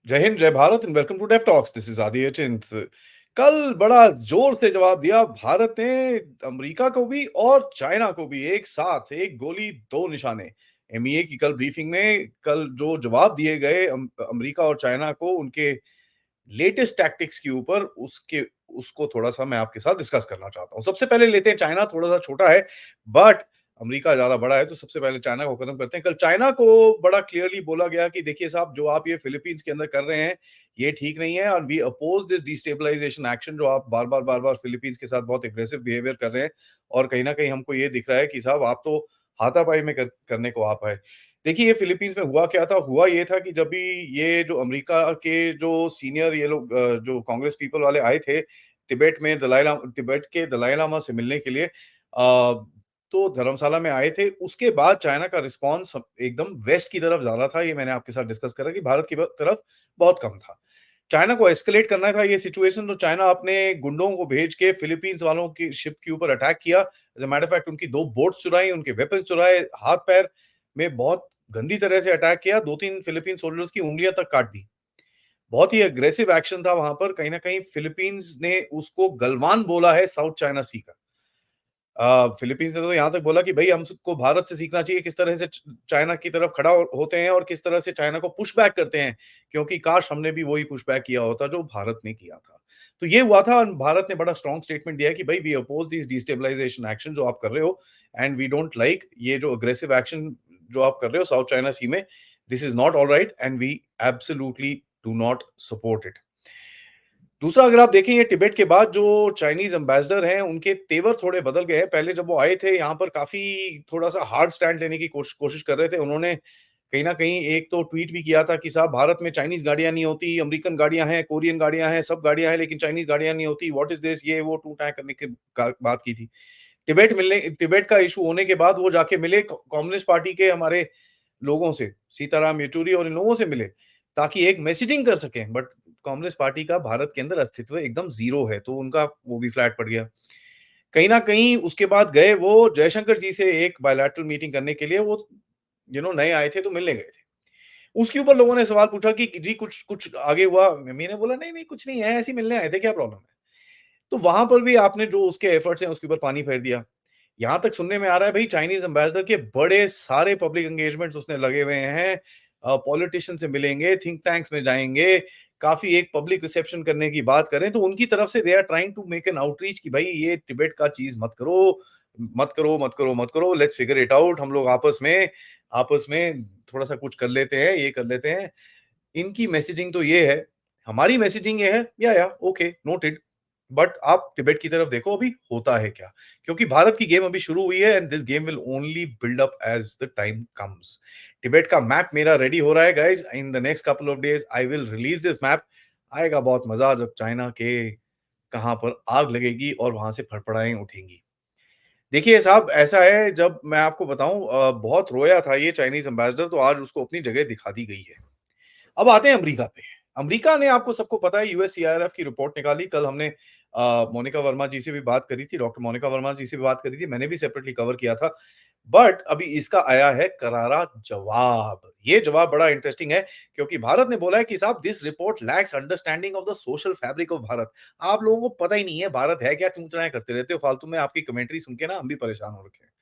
जय हिंद, जय Bharat and welcome to Dave talks. This is Aadi Chint. कल बड़ा जोर से जवाब दिया भारत ने अमेरिका को भी और चाइना को भी एक साथ, एक गोली दो निशाने। एमईए की कल ब्रीफिंग में कल जो जवाब दिए गए अमेरिका और चाइना को उनके लेटेस्ट टैक्टिक्स के ऊपर, उसके उसको थोड़ा-सा मैं आपके साथ डिस्कस करना चाहता हूँ। सबसे पहले लेते हैं चाइना, थोड़ा-सा छोटा है बट अमेरिका ज़्यादा बड़ा है, तो सबसे पहले चाइना को खत्म करते हैं। कल चाइना को बड़ा क्लियरली बोला गया कि देखिए साहब, जो आप ये फिलीपींस के अंदर कर रहे हैं, ये ठीक नहीं है और we oppose this destabilization action. जो आप बार-बार, बार-बार फिलीपींस के साथ बहुत एग्रेसिव बिहेवियर कर रहे हैं और कहीं न कहीं हमको ये दिख रहा है कि साहब आप तो हाथापाई में करने को आप आए। देखिए, ये फिलीपींस में हुआ क्या था? हुआ ये था कि जब भी ये जो अमेरिका के जो सीनियर ये लोग जो कांग्रेस पीपल वाले आए थे, तिब्बत के दलाई लामा से मिलने के लिए, तो धर्मशाला में आए थे। उसके बाद चाइना का रिस्पॉन्स एकदम वेस्ट की तरफ ज़्यादा था। ये मैंने आपके साथ डिस्कस करा कि भारत की तरफ बहुत कम था। चाइना को एस्केलेट करना था ये सिचुएशन, तो चाइना अपने गुंडों को भेज के फिलीपींस वालों की शिप के ऊपर अटैक किया। As a matter of fact उनकी 2 बोट्स चुराई, उनके वेपन्स चुराए, हाथ-पैर में बहुत गंदी तरह से अटैक किया, 2-3 फिलीपीन सोल्जर्स की उँगलियाँ तक काट दी। बहुत ही एग्रेसिव एक्शन था वहाँ पर। कहीं न कहीं फिलीपींस ने उसको गलवान बोला है साउथ चाइना सी का। फिलीपींस ने तो यहाँ तक बोला कि भई हम सबको भारत से सीखना चाहिए किस तरह से चाइना की तरफ खड़ा होते हैं और किस तरह से चाइना को पुश बैक करते हैं, क्योंकि काश हमने भी वही पुश बैक किया होता जो भारत ने किया था। तो ये हुआ था और भारत ने बड़ा स्ट्रॉन्ग स्टेटमेंट दिया है कि भई we oppose this destabilization action जो आप कर रहे हो एंड वी डोंट लाइक ये जो अग्रेसिव एक्शन जो आप कर रहे हो साउथ चाइना सी में, this is not alright and we absolutely do not support it. दूसरा, अगर आप देखें, ये तिब्बत के बाद जो चाइनीज़ एम्बेसडर हैं, उनके तेवर थोड़े बदल गए हैं। पहले जब वो आए थे यहाँ पर काफ़ी थोड़ा-सा हार्ड स्टैंड लेने की कोशिश कर रहे थे। उन्होंने कहीं न कहीं एक तो ट्वीट भी किया था कि साहब भारत में चाइनीज़ गाड़ियाँ नहीं होती, अमेरिकन गाड़ियाँ हैं, कोरियन गाड़ियाँ हैं, सब गाड़ियाँ हैं लेकिन चाइनीज़ गाड़ियाँ नहीं होती। What is this? ये वो टू-टाँ करने की का बात की थी। तिब्बत का इश्यू होने के बाद वो जाके मिले कम्युनिस्ट पार्टी के हमारे लोगों से, सीताराम येचुरी और इन लोगों से मिले, ताकि एक मैसेजिंग कर सकें। बट कम्युनिस्ट पार्टी का भारत के अंदर अस्तित्व एकदम ज़ीरो है, तो उनका वो भी फ्लैट पड़ गया। कहीं न कहीं उसके बाद गए वो जयशंकर जी से एक बायलैटरल मीटिंग करने के लिए, वो नए आए थे तो मिलने गए थे। उसके ऊपर लोगों ने सवाल पूछा कि जी कुछ कुछ आगे हुआ? मैंने बोला नहीं, नहीं कुछ नहीं है, ऐसे ही मिलने आए थे, क्या प्रॉब्लम है? तो वहाँ पर भी आपने जो उसके एफर्ट्स हैं उसके ऊपर पानी फेर दिया। यहाँ तक सुनने में आ रहा है भई चाइनीज़ एम्बेसडर के बड़े सारे पब्लिक एंगेजमेंट्स उसने लगे हुए हैं। पॉलिटिशियन से मिलेंगे, थिंक टैंक्स में जाएँगे, काफ़ी एक पब्लिक रिसेप्शन करने की बात करें तो उनकी तरफ से they are trying to make an outreach कि भाई ये तिब्बत का चीज़ मत करो, मत करो, मत करो, मत करो, लेट्स फिगर इट आउट। हम लोग आपस में थोड़ा-सा कुछ कर लेते हैं, ये कर लेते हैं। इनकी मैसेजिंग तो ये है, हमारी मैसेजिंग ये है, या ओके नोटेड। बट आप तिब्बत की तरफ देखो अभी होता है क्या? क्योंकि भारत की गेम अभी शुरू हुई है and this game will only build up as the time comes. Tibet का मैप मेरा रेडी हो रहा है guys, in the next couple of days I will release this map. आएगा बहुत मज़ा जब चाइना के कहाँ पर आग लगेगी और वहाँ से फड़फड़ाएँ उठेंगी। देखिए साहब, ऐसा है, जब मैं आपको बताऊँ बहुत रोया था ये चाइनीज़ एम्बेसडर, तो आज उसको अपनी जगह दिखा दी गई है। अब आते हैं अमेरिका पे। अमेरिका ने, आपको सबको पता है, यूएससीआईआरएफ की रिपोर्ट निकाली। कल हमने मोनिका वर्मा जी से भी बात करी थी, डॉक्टर मोनिका वर्मा जी से भी बात करी थी। मैंने भी सेपरेटली कवर किया था। बट अभी इसका आया है करारा जवाब। ये जवाब बड़ा इंटरेस्टिंग है क्योंकि भारत ने बोला है कि साहब this report lakhs understanding of the social fabric of Bharat. आप लोगों को पता ही नहीं है भारत है क्या, चूं-चूड़ाएं करते रहते हो फालतू में। आपकी कमेंट्री सुन के ना हम भी परेशान हो रखे हैं।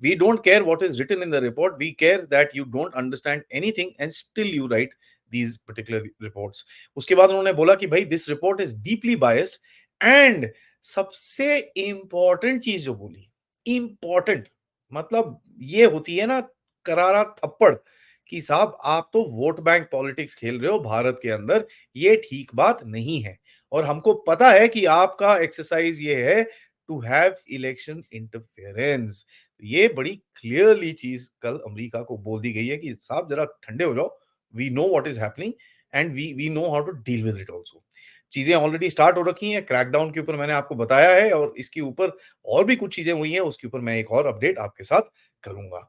We don't care what is written in the report. We care that you don't understand anything and still you write these particular reports. उसके बाद उन्होंने बोला कि भाई this report is deeply biased and सबसे इंपॉर्टेंट चीज जो बोली, इंपॉर्टेंट मतलब ये होती है ना करारा थप्पड़, कि साहब आप तो वोट बैंक पॉलिटिक्स खेल रहे हो भारत के अंदर, ये ठीक बात नहीं है। और हमको पता है कि आपका एक्सरसाइज ये है टू हैव इलेक्शन इंटरफेरेंस। ये बड़ी क्लियरली चीज कल अमेरिका को बोल दी गई है कि साहब जरा ठंडे हो जाओ, we know what is happening and we know how to deal with it also. चीजें ऑलरेडी स्टार्ट हो रखी हैं, क्रैकडाउन के ऊपर मैंने आपको बताया है और इसके ऊपर और भी कुछ चीजें हुई हैं, उसके ऊपर मैं एक और अपडेट आपके साथ करूंगा।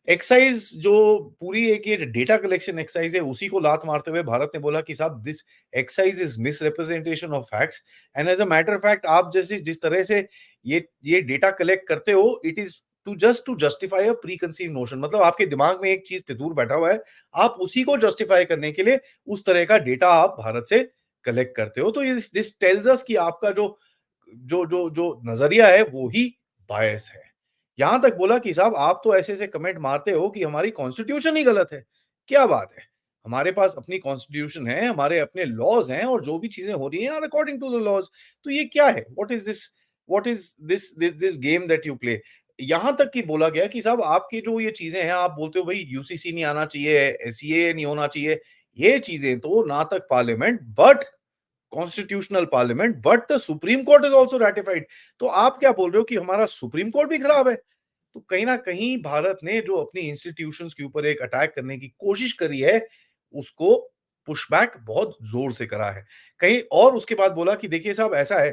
एक्साइज जो पूरी एक ये डेटा कलेक्शन एक्साइज है, उसी को लात मारते हुए भारत ने बोला कि साहब this exercise is misrepresentation of facts and as a matter of fact आप जैसे जिस तरह से ये डेटा कलेक्ट करते हो, it is to justify a preconceived notion, मतलब आपके दिमाग में एक चीज़ फितूर बैठा हुआ है, आप उसी को जस्टिफाई करने के लिए उस तरह का डेटा आप भारत से कलेक्ट करते हो। तो ये दिस टेल्स अस कि आपका जो नज़रिया है वो ही बायस है। यहाँ तक बोला कि साहब आप तो ऐसे-ऐसे कमेंट मारते हो कि हमारी कॉन्स्टिट्यूशन ही गलत है। क्या बात है! हमारे पास अपनी कॉन्स्टिट्यूशन है, हमारे अपने लॉज़ हैं और जो भी चीज़ें हो रही हैं are according to the laws. तो ये क्या है? What is this game that you play? यहाँ तक कि बोला गया कि साहब आपकी जो ये चीज़ें हैं, आप बोलते हो भई यूसीसी नहीं आना चाहिए, सीएए नहीं होना चाहिए। ये चीज़ें तो ना तक parliament but constitutional parliament but the supreme court is also ratified. तो आप क्या बोल रहे हो कि हमारा सुप्रीम कोर्ट भी खराब है? तो कहीं न कहीं भारत ने जो अपनी इंस्टीट्यूशंस के ऊपर एक अटैक करने की कोशिश करी है, उसको पुशबैक बहुत ज़ोर से करा है। कहीं और उसके बाद बोला कि देखिए साहब ऐसा है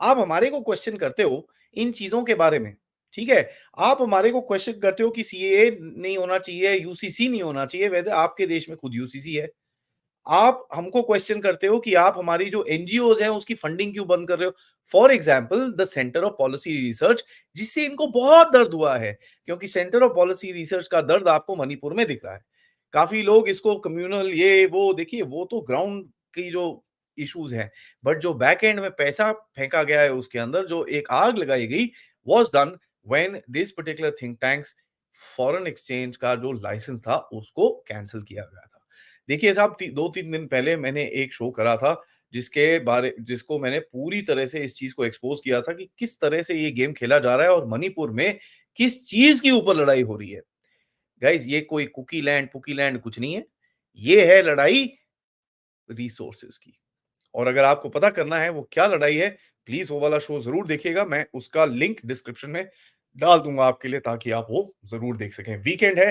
आप हमारे को क्वेश्चन करते हो इन चीज़ों के बारे में, ठीक है? आप हमारे को क्वेश्चन करते हो कि सीएए नहीं होना चाहिए, यूसीसी नहीं होना चाहिए, वैसे आपके देश में खुद यूसीसी है। आप हमको क्वेश्चन करते हो कि आप हमारी जो एनजीओज़ हैं उसकी फंडिंग क्यों बंद कर रहे हो? For example the centre of policy research, जिससे इनको बहुत दर्द हुआ है, क्योंकि सेंटर ऑफ पॉलिसी रिसर्च का दर्द आपको मणिपुर में दिख रहा है। काफ़ी लोग इसको कम्युनल ये वो देखिए वो तो ग्राउंड की जो इश्यूज़ हैं, बट जो बैक एंड में पैसा फेंका गया है उसके अंदर जो एक आग लगाई गई was done when this particular think tanks foreign exchange का जो लाइसेंस था उसको कैंसल किया गया था। देखिए साहब 2-3 दिन पहले मैंने एक शो करा था जिसको मैंने पूरी तरह से इस चीज़ को एक्सपोज़ किया था कि किस तरह से ये गेम खेला जा रहा है और मणिपुर में किस चीज़ के ऊपर लड़ाई हो रही है। गाइज़ ये कोई कुकी लैंड, पुकी लैंड कुछ नहीं है। ये है लड़ाई रिसोर्सेज़ की। और अगर आपको पता करना है वो क्या लड़ाई है, प्लीज़ वो वाला शो ज़रूर देखिएगा। मैं उसका लिंक डिस्क्रिप्शन में डाल दूँगा आपके लिए ताकि आप वो ज़रूर देख सकें। वीकेंड है,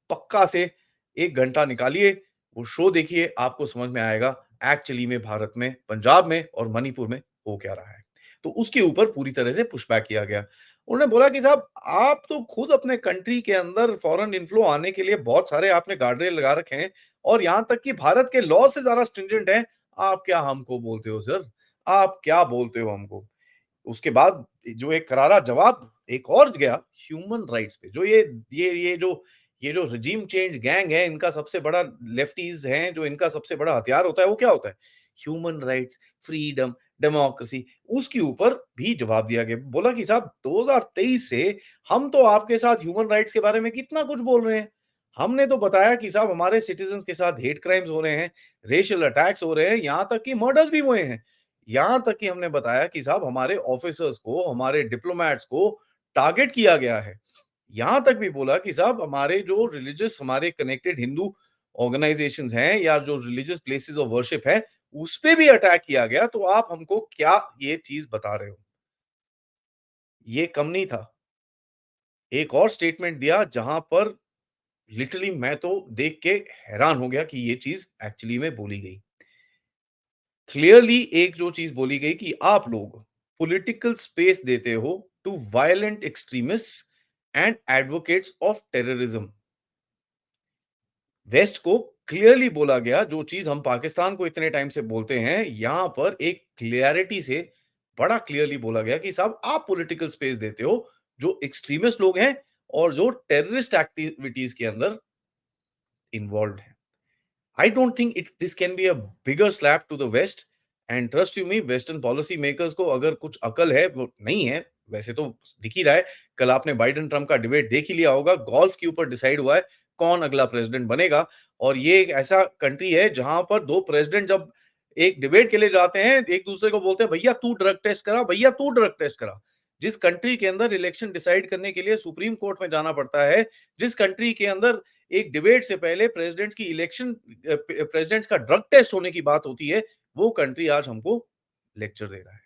पक्का से 1 घंटा निकालिए, वो शो देखिए, आपको समझ में आएगा एक्चुअली में भारत में, पंजाब में और मणिपुर में हो क्या रहा है। तो उसके ऊपर पूरी तरह से पुशबैक किया गया। उन्होंने बोला कि साहब आप तो खुद अपने कंट्री के अंदर फॉरेन इन्फ्लो आने के लिए बहुत सारे आपने गार्डरेल लगा रखे हैं और यहाँ तक कि भारत के लॉ से ज़्यादा स्ट्रिंजेंट हैं। आप क्या हमको बोलते हो सर? आप क्या बोलते हो हमको? उसके बाद जो एक करारा जवाब एक और गया ह्यूमन राइट्स पे, जो ये जो रिजीम चेंज गैंग है, इनका सबसे बड़ा लेफ्टीज़ हैं, जो इनका सबसे बड़ा हथियार होता है, वो क्या होता है? ह्यूमन राइट्स, फ्रीडम, डेमोक्रेसी, उसके ऊपर भी जवाब दिया गया। बोला कि साहब 2023 से हम तो आपके साथ ह्यूमन राइट्स के बारे में कितना कुछ बोल रहे हैं। हमने तो बताया कि साहब हमारे सिटिज़न्स के साथ हेट क्राइम्स हो रहे हैं, रेशियल अटैक्स हो रहे हैं, यहाँ तक कि मर्डर्स भी हुए हैं। यहाँ तक कि हमने बताया कि साहब हमारे ऑफिसर्स को, हमारे डिप्लोमैट्स को टारगेट किया गया है। यहाँ तक भी बोला कि साहब हमारे जो रिलिजियस हमारे कनेक्टेड हिंदू ऑर्गनाइजेशंस हैं या जो रिलिजियस प्लेसेस ऑफ वर्शिप है, उसपे भी अटैक किया गया, तो आप हमको क्या ये चीज़ बता रहे हो? ये कम नहीं था। एक और स्टेटमेंट दिया जहाँ पर लिटरली मैं तो देख के हैरान हो गया कि ये चीज़ एक्चुअली में बोली गई। क्लियरली एक जो चीज़ बोली गई कि आप लोग पॉलिटिकल स्पेस देते हो to violent extremists and advocates of terrorism. West को क्लियरली बोला गया जो चीज़ हम पाकिस्तान को इतने टाइम से बोलते हैं, यहाँ पर एक क्लैरिटी से बड़ा क्लियरली बोला गया कि साहब आप पॉलिटिकल स्पेस देते हो जो एक्सट्रीमिस्ट लोग हैं और जो टेररिस्ट एक्टिविटीज़ के अंदर इन्वॉल्व्ड हैं। I don't think it this can be a bigger slap to the West and trust you me western policy makers को अगर कुछ अकल है वो नहीं है, वैसे तो दिख ही रहा है। कल आपने बाइडेन ट्रम्प का डिबेट देख ही लिया होगा, गोल्फ के ऊपर डिसाइड हुआ है कौन अगला प्रेसिडेंट बनेगा और ये एक ऐसा कंट्री है जहां पर 2 प्रेसिडेंट जब एक डिबेट के लिए जाते हैं, एक दूसरे को बोलते हैं भैया तू ड्रग टेस्ट करा, भैया तू ड्रग टेस्ट करा। जिस कंट्री के अंदर इलेक्शन डिसाइड करने के लिए सुप्रीम कोर्ट में जाना पड़ता है, जिस कंट्री के अंदर एक डिबेट से पहले प्रेसिडेंट्स की इलेक्शन प्रेसिडेंट्स का ड्रग टेस्ट होने की बात होती है, वो कंट्री आज हमको लेक्चर दे रहा है।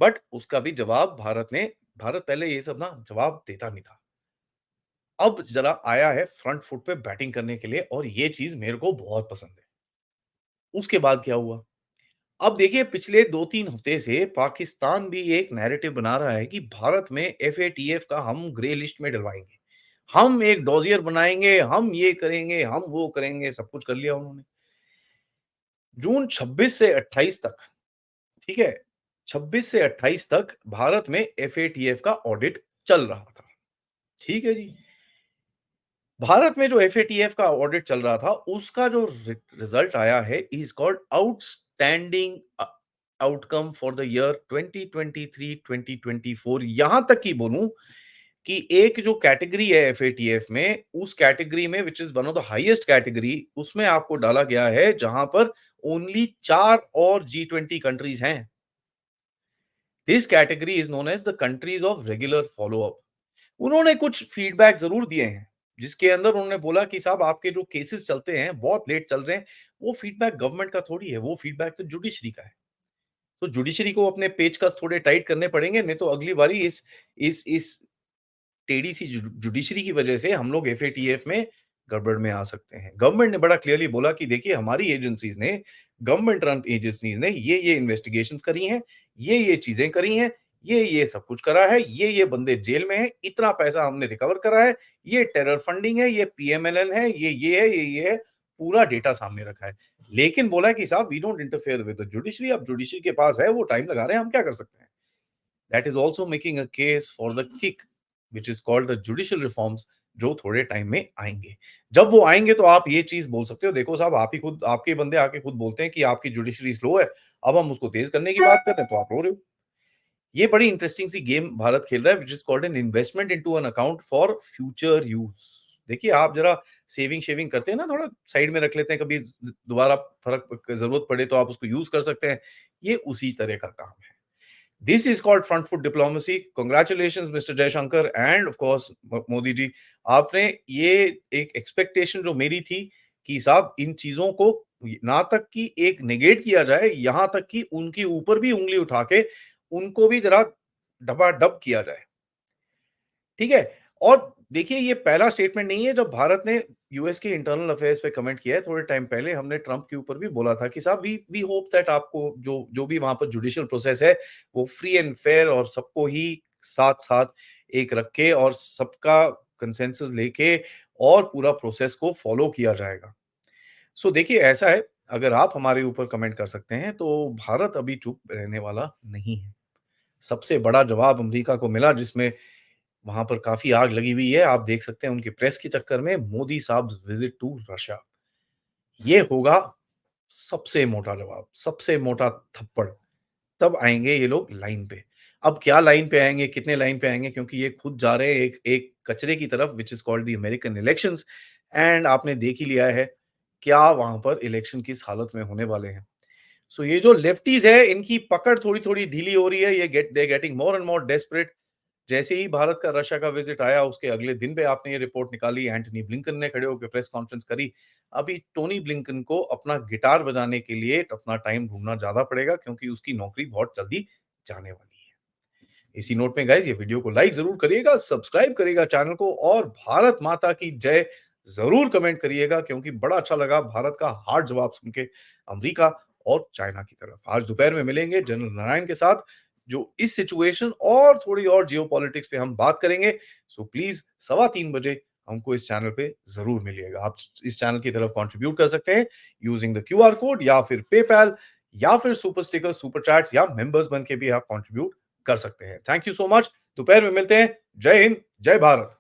बट उसका भी जवाब भारत पहले ये सब ना जवाब देता नहीं था। अब जरा आया है फ्रंट फुट पे बैटिंग करने के लिए और ये चीज़ मेरे को बहुत पसंद है। उसके बाद क्या हुआ? अब देखिए पिछले 2-3 हफ्ते से पाकिस्तान भी एक नैरेटिव बना रहा है कि भारत में एफएटीएफ का हम ग्रे लिस्ट में डलवाएँगे। हम एक डॉज़ियर बनाएँगे, हम ये करेंगे, हम वो करेंगे, सब कुछ कर लिया उन्होंने। जून 26 से 28 तक, ठीक है? 26 से 28 तक भारत में एफएटीएफ का ऑडिट चल रहा था। ठीक है जी। भारत में जो एफएटीएफ का ऑडिट चल रहा था, उसका जो रिजल्ट आया है is called outstanding outcome for the year 2023-2024। यहां तक की बोलूं कि एक जो कैटेगरी है एफएटीएफ में, उस कैटेगरी में which is one of the highest category, उसमें आपको डाला गया है जहां पर ओनली 4 और G20 कंट्रीज हैं। This category is known as the countries of regular follow up. उन्होंने कुछ फीडबैक ज़रूर दिए हैं, जिसके अंदर उन्होंने बोला कि साहब आपके जो केसेस चलते हैं, बहुत लेट चल रहे हैं, वो फीडबैक गवर्नमेंट का थोड़ी है, वो फीडबैक तो जुडिशरी का है। तो जुडिशरी को अपने पेचकस थोड़े टाइट करने पड़ेंगे, नहीं तो अगली बारी इस टेढ़ी सी जुडिशरी की वजह से हम लोग एफएटीएफ में गड़बड़ में आ सकते हैं। गवर्नमेंट ने बड़ा क्लियरली बोला कि देखिए हमारी एजेंसीज ने, गवर्नमेंट रन एजेंसीज ने ये इन्वेस्टिगेशंस करी हैं, ये चीजें करी हैं, ये सब कुछ करा है, ये बंदे जेल में हैं, इतना पैसा हमने रिकवर करा है, ये टेरर फंडिंग है, ये पीएमएलएन है, ये है, ये है, पूरा डेटा सामने रखा है। लेकिन बोला है कि साहब we don't interfere with the judiciary, अब जुडिशरी के पास है, वो टाइम लगा रहे हैं, हम क्या कर सकते हैं? That is also making a case for the kick which is called the judicial reforms, जो थोड़े टाइम में आएंगे। जब वो आएंगे तो आप ये चीज बोल सकते हो, देखो साहब आप ही खुद, आपके बंदे आके खुद बोलते हैं कि आपकी जुडिशरी स्लो है, अब हम उसको तेज करने की बात कर रहे हैं तो आप रो रहे हो। ये बड़ी इंटरेस्टिंग सी गेम भारत खेल रहा है which is called an investment into an account for future use. देखिए आप जरा सेविंग शेविंग करते हैं ना, थोड़ा साइड में रख लेते हैं, कभी दोबारा फर्क जरूरत पड़े तो आप उसको यूज कर सकते हैं। ये उसी तरह का काम है। This is called front foot diplomacy. Congratulations, Mr. Jaishankar, and of course, Modi ji, आपने ये एक एक्सपेक्टेशन जो मेरी थी कि साहब इन चीजों को ना तक कि एक नेगेट किया जाए, यहां तक कि उनके ऊपर भी उंगली उठा के उनको भी जरा डबाडब किया जाए। ठीक है? और देखिए ये पहला स्टेटमेंट नहीं है जब भारत ने यूएस के इंटरनल अफेयर्स पे कमेंट किया है। थोड़े टाइम पहले हमने ट्रंप के ऊपर भी बोला था कि साहब वी होप दैट आपको जो जो भी वहां पर जुडिशियल प्रोसेस है वो फ्री एंड फेयर और सबको ही साथ-साथ एक रख के और सबका कंसेंसस लेके और पूरा प्रोसेस को फॉलो किया जाएगा। सो देखिए ऐसा है, अगर आप हमारे ऊपर कमेंट कर सकते हैं तो भारत अभी चुप रहने वाला नहीं है। सबसे बड़ा जवाब अमेरिका को मिला, जिसमें वहाँ पर काफ़ी आग लगी हुई है। आप देख सकते हैं उनके प्रेस के चक्कर में मोदी साहब विज़िट टू रशिया। ये होगा सबसे मोटा जवाब, सबसे मोटा थप्पड़। तब आएँगे ये लोग लाइन पे। अब क्या लाइन पे आएँगे, कितने लाइन पे आएँगे, क्योंकि ये खुद जा रहे हैं एक एक कचरे की तरफ which is called the American elections, and आपने देख ही लिया है, क्या वहाँ पर इलेक्शन किस हालत में होने वाले हैं। सो ये जो लेफ्टीज़ है, इनकी पकड़ थोड़ी-थोड़ी ढीली हो रही है। ये they getting more and more desperate. जैसे ही भारत का रशिया का विजिट आया, उसके अगले दिन पे आपने ये रिपोर्ट निकाली, एंटनी ब्लिंकन ने खड़े होकर प्रेस कॉन्फ्रेंस करी। अभी टोनी ब्लिंकन को अपना गिटार बजाने के लिए अपना टाइम ढूँढना ज़्यादा पड़ेगा, क्योंकि उसकी नौकरी बहुत जल्दी जाने वाली है। इसी नोट में गाइस ये वीडियो को लाइक ज़रूर करिएगा, सब्सक्राइब करिएगा चैनल को, और भारत माता की जय ज़रूर कमेंट करिएगा, क्योंकि बड़ा अच्छा लगा भारत का हार्ड जवाब सुन के अमेरिका और चाइना की तरफ। आज दोपहर में मिलेंगे जनरल नारायण के साथ, जो इस सिचुएशन और थोड़ी और जियोपॉलिटिक्स पे हम बात करेंगे। सो प्लीज़ 3:15 बजे हमको इस चैनल पे ज़रूर मिलिएगा। आप इस चैनल की तरफ कंट्रीब्यूट कर सकते हैं यूजिंग द क्यूआर कोड, या फिर पेपैल, या फिर सुपर स्टिकर, सुपर चैट्स, या मेंबर्स बन के भी आप कंट्रीब्यूट कर सकते हैं। Thank you so much. दोपहर में मिलते हैं। जय हिंद, जय भारत।